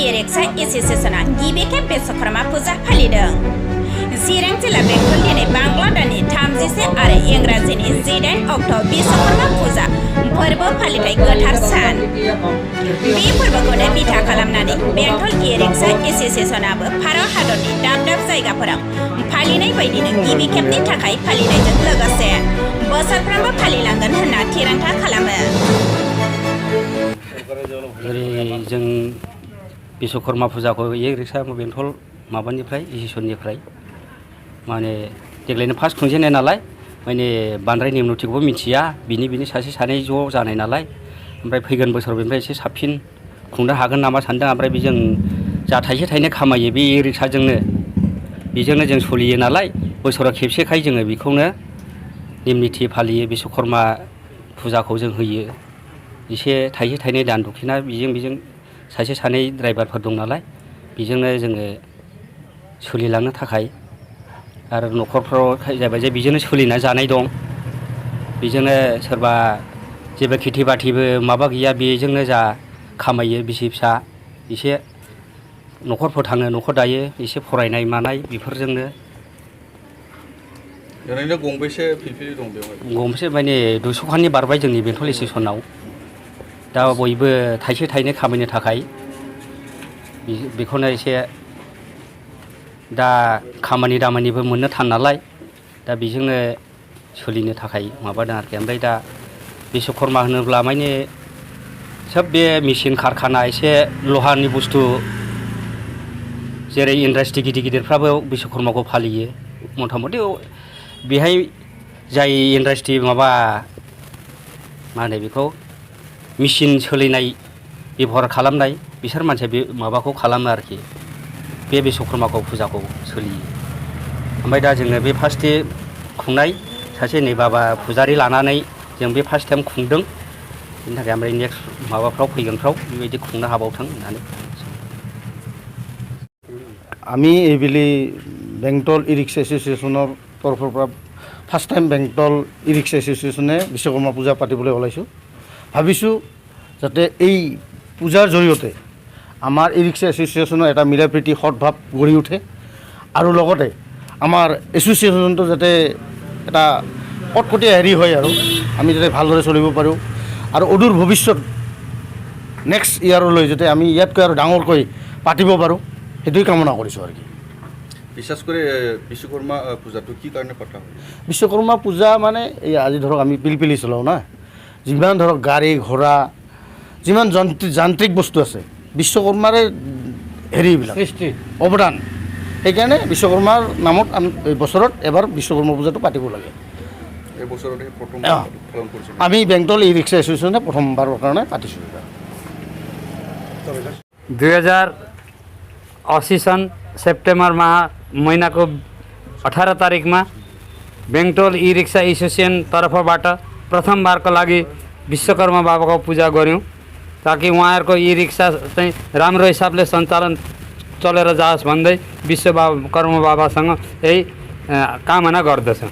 E rickshaw एसोसिएशना गिबि खेब विश्वकर्मा फुजा फालिदों। चिरां जिल्ला बेंटल दिनै बांला दाननि 30 आरो इंराजिनि 18 अक्ट' विश्वकर्मा फुजा फोरबो फालिथाय गोथार सान। बे फोरबोखौनो बिथा खालामनानै बेंटल ई-रिक्शा एसोसिएशनाबो भारत हादरनि दाब दाब जायगाफोराव फालिनाय बायदिनो गिबि खेबनि थाखाय फालिनायजों लोगोसे बोसोरफ्रोमबो फालिलांगोन होनना थिरांथा खालामो। जों विश्वकर्मा फुजाखौ ई-रिक्शा बेंटल माबानिफ्राय एसोसिएशननिफ्राय माने देग्लायनो फार्स्ट खुंजेननाय नालाय माने बांद्राय नेम निथिखौबो मिथिया बिनि सासे सानै ज' जानाय नालाय ओमफ्राय फैगोन बोसोराव बेनिफ्राय एसे साबसिन खुंनो हागोन नामा सानदों। ओमफ्राय बेजों जा थाइसे थाइनै खामायो बे ई-रिक्शाजोंनो बेजोंनो जों सोलियो नालाय बोसोराव खेबसेखाय जोङो बेखौनो नेम निथि फालियो। विश्वकर्मा फुजाखौ जों होयो। एसे थाइसे थाइनै दान दखिना बेजों सासे सानै ड्राइभारफोर दं नालाय बेजोंनो जोङो सोलिलांनो थाखाय आरो न'खरफ्राव जाबाय जे बेजोंनो सोलिना जानाय दं। बेजोंनो सोरबा जेबो खेथि बाथिबो माबा गैया बेजोंनो जा खामायो बिसि फिसा एसे न'खर फोथाङो न'खर दायो एसे फरायनाय मानाय बेफोरजोंनो। ओरैनो गंबेसे फिलफिलि दं बेवहाय? गंबेसे माने 200खाननि बारबाय जोंनि बेंटल स्टेसनाव। दा बयबो थाइसे थाइनै खामायनो थाखाय बेखौनो एसे दा खामानि दामानिबो मोननो थान नालाय दा बेजोंनो सोलिनो थाखाय माबादों आरोखि। ओमफ्राय दा विश्वकर्मा होनोब्ला माने सोब बे मेचिन कारखाना एसे लहानि बुस्थु जेरै इन्डास्ट्रि गिदिर गिदिरफ्राबो विश्वकर्माखौ फालियो। मथा मथि बेहाय जाय इन्डास्ट्रि माबा मा होनो बेखौ मेचिन सोलिनाय बेबहार खालामनाय बिसोर मानसिया बे माबाखौ खालामो आरोखि बे विश्वकर्माखौ फुजाखौ सोलियो। ओमफ्राय दा जोङो बे फार्स्ट डे खुंनाय सासे नै बाबा फुजारि लानानै जों बे फार्स्ट टाइम खुंदों। बेनि थाखाय ओमफ्राय नेक्स्ट माबाफ्राव फैगोनफ्राव बेबायदि खुंनो हाबावथों होननानै। আমি এইবেলি বেংটল ই-रिक्शा এছ'চিয়েশ্যনৰ তৰফৰ পৰা ফাৰ্ষ্ট টাইম বেংটল ই-रिक्शा এছ'চিয়েশ্যনে বিশ্বকৰ্মা পূজা পাতিবলৈ ওলাইছোঁ। ভাবিছোঁ যাতে এই পূজাৰ জৰিয়তে আমাৰ ই-रिक्शा এছ'চিয়েশ্যনৰ এটা মিলা প্ৰীতি সৎভাৱ গঢ়ি উঠে আৰু লগতে আমাৰ এছ'চিয়েশ্যনটো যাতে এটা কটকটীয়া হেৰি হয় আৰু আমি যাতে ভালদৰে চলিব পাৰোঁ আৰু অদূৰ ভৱিষ্যত নেক্সট ইয়াৰলৈ যাতে আমি ইয়াতকৈ আৰু ডাঙৰকৈ পাতিব পাৰোঁ সেইটোৱে কামনা কৰিছোঁ আৰু কি। বিশেষ কৰি বিশ্বকৰ্মা পূজাটো কি কাৰণে পতা হয়? বিশ্বকৰ্মা পূজা মানে এই আজি ধৰক আমি পিলপিলি চলাওঁ না, যিমান ধৰক গাড়ী ঘোঁৰা যিমান যান্ত্ৰিক বস্তু আছে বিশ্বকৰ্মাৰে হেৰিবিলাক অৱদান। সেইকাৰণে বিশ্বকৰ্মাৰ নামত আমি বছৰত এবাৰ বিশ্বকৰ্মা পূজাটো পাতিব লাগে। এই বছৰত প্ৰথম আমি বেংটল ই-रिक्शा এছ'চিয়েশ্যনে প্ৰথমবাৰৰ কাৰণে পাতিছোঁ। 2080 सन सेप्टेम्बर महिनाको 18 तारिकमा बेंटल ई-रिक्शा एसोसिएसन तर्फबाट प्रथमबारको लागि विश्वकर्मा बाबाको पूजा गऱ्यौँ ताकि उहाँहरूको ई-रिक्शा चाहिँ राम्रो हिसाबले सञ्चालन चलेर जाओस् भन्दै विश्वकर्मा बाबासँग यही कामना गर्दछौँ।